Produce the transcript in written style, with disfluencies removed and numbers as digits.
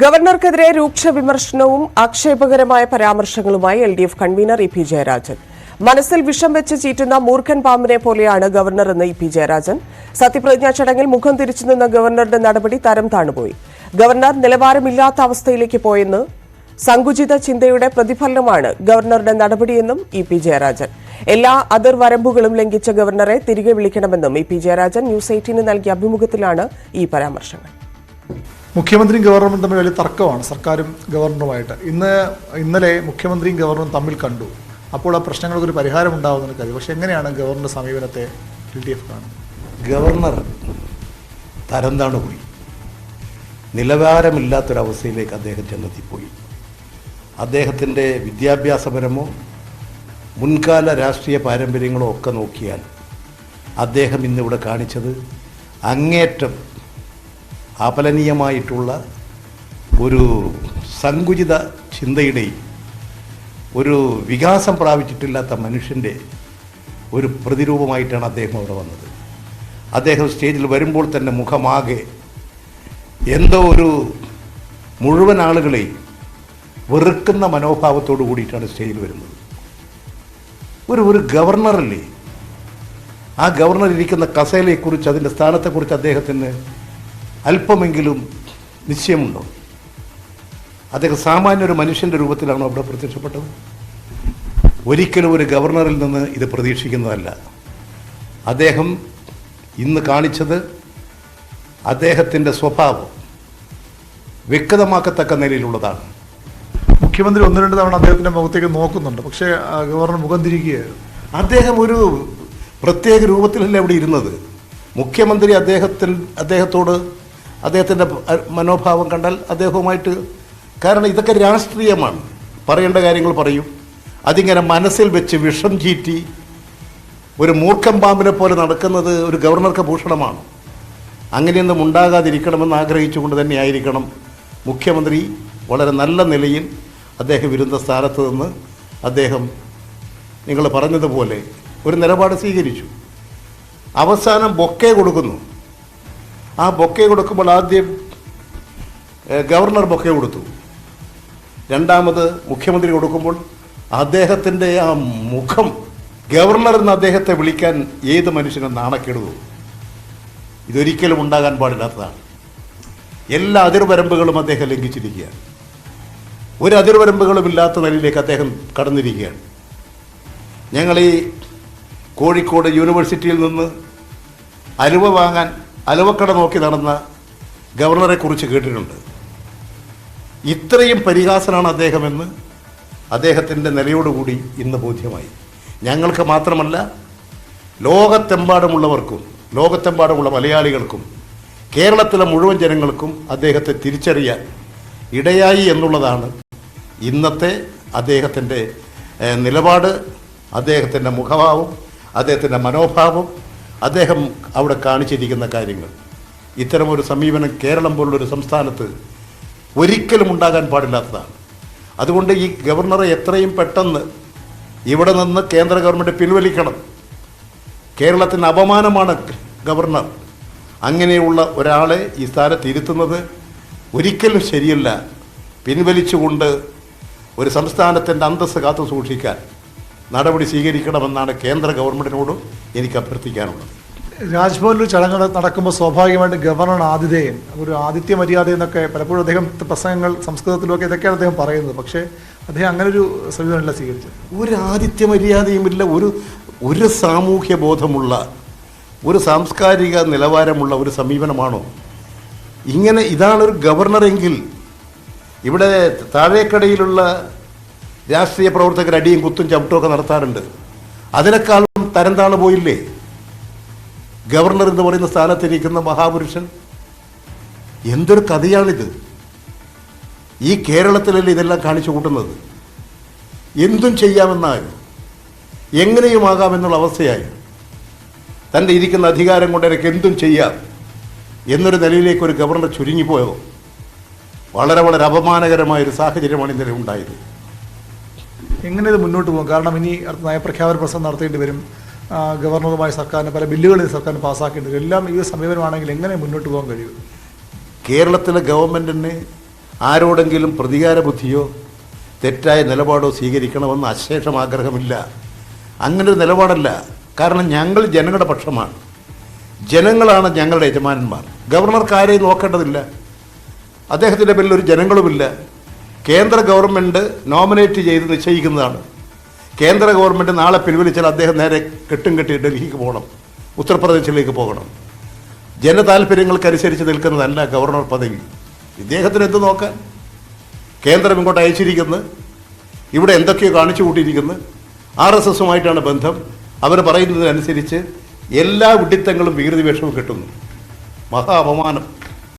ഗവർണർക്കെതിരെ രൂക്ഷ വിമർശനവും ആക്ഷേപകരമായ പരാമർശങ്ങളുമായി LDF convener E P Jayarajan. മനസ്സിൽ വിഷം വെച്ച് ചീറ്റുന്ന മൂർഖൻ പാമ്പിനെ പോലെയാണ് ഗവർണർ എന്ന് ഇ പി ജയരാജൻ. സത്യപ്രതിജ്ഞാ ചടങ്ങിൽ മുഖം തിരിച്ചു നിന്ന ഗവർണറുടെ നടപടി തരം താണുപോയി. ഗവർണർ നിലവാരമില്ലാത്ത അവസ്ഥയിലേക്ക് പോയെന്ന് സങ്കുചിത ചിന്തയുടെ പ്രതിഫലനമാണ് ഗവർണറുടെ നടപടിയെന്നും ഇ പി ജയരാജൻ. എല്ലാ അതിർവരമ്പുകളും ലംഘിച്ച ഗവർണറെ തിരികെ വിളിക്കണമെന്നും ഇ പി ജയരാജൻ ന്യൂസ് 18 നൽകിയ അഭിമുഖത്തിലാണ് ഈ പരാമർശങ്ങൾ. മുഖ്യമന്ത്രിയും ഗവർണറും തമ്മിൽ വലിയ തർക്കമാണ് സർക്കാരും ഗവർണറുമായിട്ട്. ഇന്നലെ മുഖ്യമന്ത്രിയും ഗവർണറും തമ്മിൽ കണ്ടു. അപ്പോൾ ആ പ്രശ്നങ്ങൾക്കൊരു പരിഹാരം ഉണ്ടാവുന്നതിന് കഴിയും. പക്ഷെ എങ്ങനെയാണ് ഗവർണറുടെ സമീപനത്തെ LDF കാണുന്നത്? ഗവർണർ തരം താണുപോയി. നിലവാരമില്ലാത്തൊരവസ്ഥയിലേക്ക് അദ്ദേഹം ചെന്നെത്തിപ്പോയി. അദ്ദേഹത്തിൻ്റെ വിദ്യാഭ്യാസപരമോ മുൻകാല രാഷ്ട്രീയ പാരമ്പര്യങ്ങളോ ഒക്കെ നോക്കിയാൽ അദ്ദേഹം ഇന്നിവിടെ കാണിച്ചത് അങ്ങേറ്റം അപലനീയമായിട്ടുള്ള ഒരു സങ്കുചിത ചിന്തയുടെയും ഒരു വികാസം പ്രാപിച്ചിട്ടില്ലാത്ത മനുഷ്യൻ്റെ ഒരു പ്രതിരൂപമായിട്ടാണ് അദ്ദേഹം അവിടെ വന്നത്. അദ്ദേഹം സ്റ്റേജിൽ വരുമ്പോൾ തന്നെ മുഖമാകെ എന്തോ ഒരു മുഴുവൻ ആളുകളെയും വെറുക്കുന്ന മനോഭാവത്തോടു കൂടിയിട്ടാണ് സ്റ്റേജിൽ വരുന്നത്. ഒരു ഗവർണറല്ലേ, ആ ഗവർണർ ഇരിക്കുന്ന കസേലയെക്കുറിച്ച് അതിൻ്റെ സ്ഥാനത്തെക്കുറിച്ച് അദ്ദേഹത്തിന് അല്പമെങ്കിലും നിശ്ചയമുണ്ടോ? അദ്ദേഹം സാമാന്യ ഒരു മനുഷ്യൻ്റെ രൂപത്തിലാണോ അവിടെ പ്രത്യക്ഷപ്പെട്ടത്? ഒരിക്കലും ഒരു ഗവർണറിൽ നിന്ന് ഇത് പ്രതീക്ഷിക്കുന്നതല്ല. അദ്ദേഹം ഇന്ന് കാണിച്ചത് അദ്ദേഹത്തിൻ്റെ സ്വഭാവം വ്യക്തമാക്കത്തക്ക നിലയിലുള്ളതാണ്. മുഖ്യമന്ത്രി 1-2 തവണ അദ്ദേഹത്തിൻ്റെ മുഖത്തേക്ക് നോക്കുന്നുണ്ട്, പക്ഷേ ഗവർണർ മുഖം തിരിക്കുകയായിരുന്നു. അദ്ദേഹം ഒരു പ്രത്യേക രൂപത്തിലല്ല അവിടെ ഇരുന്നത്. മുഖ്യമന്ത്രി അദ്ദേഹത്തോട് അദ്ദേഹത്തിൻ്റെ മനോഭാവം കണ്ടാൽ അദ്ദേഹവുമായിട്ട്, കാരണം ഇതൊക്കെ രാഷ്ട്രീയമാണ്, പറയേണ്ട കാര്യങ്ങൾ പറയും. അതിങ്ങനെ മനസ്സിൽ വെച്ച് വിഷം ചീറ്റി ഒരു മൂർഖൻ പാമ്പിനെ പോലെ നടക്കുന്നത് ഒരു ഗവർണർക്ക് ഭൂഷണമാണ്. അങ്ങനെയൊന്നും ഉണ്ടാകാതിരിക്കണമെന്ന് ആഗ്രഹിച്ചുകൊണ്ട് തന്നെയായിരിക്കണം മുഖ്യമന്ത്രി വളരെ നല്ല നിലയിൽ അദ്ദേഹം ഇരുന്ന സ്ഥാനത്ത് നിന്ന് അദ്ദേഹം നിങ്ങൾ പറഞ്ഞതുപോലെ ഒരു നിലപാട് സ്വീകരിച്ചു. അവസാനം ബൊക്കെ കൊടുക്കുന്നു. ആ ബൊക്കെ കൊടുക്കുമ്പോൾ ആദ്യം ഗവർണർ ബൊക്കെ കൊടുത്തു. രണ്ടാമത് മുഖ്യമന്ത്രി കൊടുക്കുമ്പോൾ അദ്ദേഹത്തിൻ്റെ ആ മുഖം, ഗവർണർ എന്ന് അദ്ദേഹത്തെ വിളിക്കാൻ ഏത് മനുഷ്യനും നാണക്കേടുവോ? ഇതൊരിക്കലും ഉണ്ടാകാൻ പാടില്ലാത്തതാണ്. എല്ലാ അതിർവരമ്പുകളും അദ്ദേഹം ലംഘിച്ചിരിക്കുകയാണ്. ഒരു അതിർവരമ്പുകളും ഇല്ലാത്ത നിലയിലേക്ക് അദ്ദേഹം കടന്നിരിക്കുകയാണ്. ഞങ്ങൾ ഈ കോഴിക്കോട് യൂണിവേഴ്സിറ്റിയിൽ നിന്ന് അലുവ വാങ്ങാൻ അലുവക്കട നോക്കി നടന്ന ഗവർണറെക്കുറിച്ച് കേട്ടിട്ടുണ്ട്. ഇത്രയും പരിഹാസനാണ് അദ്ദേഹമെന്ന് അദ്ദേഹത്തിൻ്റെ നിലയോടുകൂടി ഇന്ന് ബോധ്യമായി. ഞങ്ങൾക്ക് മാത്രമല്ല, ലോകത്തെമ്പാടുമുള്ളവർക്കും, ലോകത്തെമ്പാടുമുള്ള മലയാളികൾക്കും കേരളത്തിലെ മുഴുവൻ ജനങ്ങൾക്കും അദ്ദേഹത്തെ തിരിച്ചറിയാൻ ഇടയായി എന്നുള്ളതാണ് ഇന്നത്തെ അദ്ദേഹത്തിൻ്റെ നിലപാട്, അദ്ദേഹത്തിൻ്റെ മുഖഭാവം, അദ്ദേഹത്തിൻ്റെ മനോഭാവം, അദ്ദേഹം അവിടെ കാണിച്ചിരിക്കുന്ന കാര്യങ്ങൾ. ഇത്തരമൊരു സമീപനം കേരളം പോലുള്ളൊരു സംസ്ഥാനത്ത് ഒരിക്കലും ഉണ്ടാകാൻ പാടില്ലാത്തതാണ്. അതുകൊണ്ട് ഈ ഗവർണറെ എത്രയും പെട്ടെന്ന് ഇവിടെ നിന്ന് കേന്ദ്ര ഗവൺമെൻറ് പിൻവലിക്കണം. കേരളത്തിന് അപമാനമാണ് ഗവർണർ. അങ്ങനെയുള്ള ഒരാളെ ഈ സ്ഥാനത്ത് ഇരുത്തുന്നത് ഒരിക്കലും ശരിയല്ല. പിൻവലിച്ചുകൊണ്ട് ഒരു സംസ്ഥാനത്തിൻ്റെ അന്തസ്സ് കാത്തു സൂക്ഷിക്കാൻ നടപടി സ്വീകരിക്കണമെന്നാണ് കേന്ദ്ര ഗവൺമെൻറ്റിനോടും എനിക്ക് അഭ്യർത്ഥിക്കാനുള്ളത്. രാജ്ഭവനിൽ ചടങ്ങുകൾ നടക്കുമ്പോൾ സ്വാഭാവികമായിട്ട് ഗവർണർ ആതിഥേയൻ, ഒരു ആതിഥ്യ മര്യാദ എന്നൊക്കെ പലപ്പോഴും അദ്ദേഹം പ്രസംഗങ്ങൾ സംസ്കൃതത്തിലൊക്കെ ഇതൊക്കെയാണ് അദ്ദേഹം പറയുന്നത്. പക്ഷേ അദ്ദേഹം അങ്ങനെ ഒരു സമീപനമല്ല സ്വീകരിച്ചത്. ഒരു ആതിഥ്യ മര്യാദയുമില്ല. ഒരു സാമൂഹ്യ ബോധമുള്ള, ഒരു സാംസ്കാരിക നിലവാരമുള്ള ഒരു സമീപനമാണോ ഇങ്ങനെ? ഇതാണൊരു ഗവർണറെങ്കിൽ ഇവിടെ താഴേക്കടയിലുള്ള രാഷ്ട്രീയ പ്രവർത്തകർ അടിയും കുത്തും ചവിട്ടുമൊക്കെ നടത്താറുണ്ട്. അതിനേക്കാളും തരം താണു പോയില്ലേ ഗവർണർ എന്ന് പറയുന്ന സ്ഥാനത്തിരിക്കുന്ന മഹാപുരുഷൻ? എന്തൊരു കഥയാണിത്! ഈ കേരളത്തിലല്ലേ ഇതെല്ലാം കാണിച്ചു കൂട്ടുന്നത്? എന്തും ചെയ്യാമെന്നായോ, എങ്ങനെയുമാകാമെന്നുള്ള അവസ്ഥയായി. തൻ്റെ ഇരിക്കുന്ന അധികാരം കൊണ്ട് എനിക്ക് എന്തും ചെയ്യാം എന്നൊരു നിലയിലേക്ക് ഒരു ഗവർണർ ചുരുങ്ങിപ്പോയോ? വളരെ വളരെ അപമാനകരമായൊരു സാഹചര്യമാണ് ഇന്നലെ ഉണ്ടായത്. എങ്ങനെ ഇത് മുന്നോട്ട് പോകും? കാരണം ഇനി അടുത്ത നയപ്രഖ്യാപന പ്രസംഗം നടത്തേണ്ടി വരും. ഗവർണറുമായി സർക്കാരിന് പല ബില്ലുകൾ സർക്കാരിന് പാസ്സാക്കേണ്ടി വരും. എല്ലാം ഈ സമീപനമാണെങ്കിൽ എങ്ങനെ മുന്നോട്ട് പോകാൻ കഴിയും? കേരളത്തിലെ ഗവൺമെൻറ്റിന് ആരോടെങ്കിലും പ്രതികാര ബുദ്ധിയോ തെറ്റായ നിലപാടോ സ്വീകരിക്കണമെന്ന് അശേഷം ആഗ്രഹമില്ല. അങ്ങനൊരു നിലപാടല്ല. കാരണം ഞങ്ങൾ ജനങ്ങളുടെ പക്ഷമാണ്. ജനങ്ങളാണ് ഞങ്ങളുടെ യജമാനന്മാർ. ഗവർണർക്ക് ആരെയും നോക്കേണ്ടതില്ല. അദ്ദേഹത്തിൻ്റെ പേരിൽ ഒരു ജനങ്ങളുമില്ല. കേന്ദ്ര ഗവൺമെൻറ് നോമിനേറ്റ് ചെയ്ത് നിശ്ചയിക്കുന്നതാണ്. കേന്ദ്ര ഗവൺമെൻറ് നാളെ പിൻവലിച്ചാൽ അദ്ദേഹം നേരെ കെട്ടും കെട്ടി ഡൽഹിക്ക് പോകണം, ഉത്തർപ്രദേശിലേക്ക് പോകണം. ജനതാല്പര്യങ്ങൾക്കനുസരിച്ച് നിൽക്കുന്നതല്ല ഗവർണർ പദവി. ഇദ്ദേഹത്തിന് എന്ത് നോക്കാൻ? കേന്ദ്രം ഇങ്ങോട്ട് അയച്ചിരിക്കുന്നത്, ഇവിടെ എന്തൊക്കെയോ കാണിച്ചു കൂട്ടിയിരിക്കുന്നു. RSSുമായിട്ടാണ് ബന്ധം. അവർ പറയുന്നതിനനുസരിച്ച് എല്ലാ വിഡിത്തങ്ങളും വികൃതി വേഷവും കിട്ടുന്നു. മഹാ അപമാനം.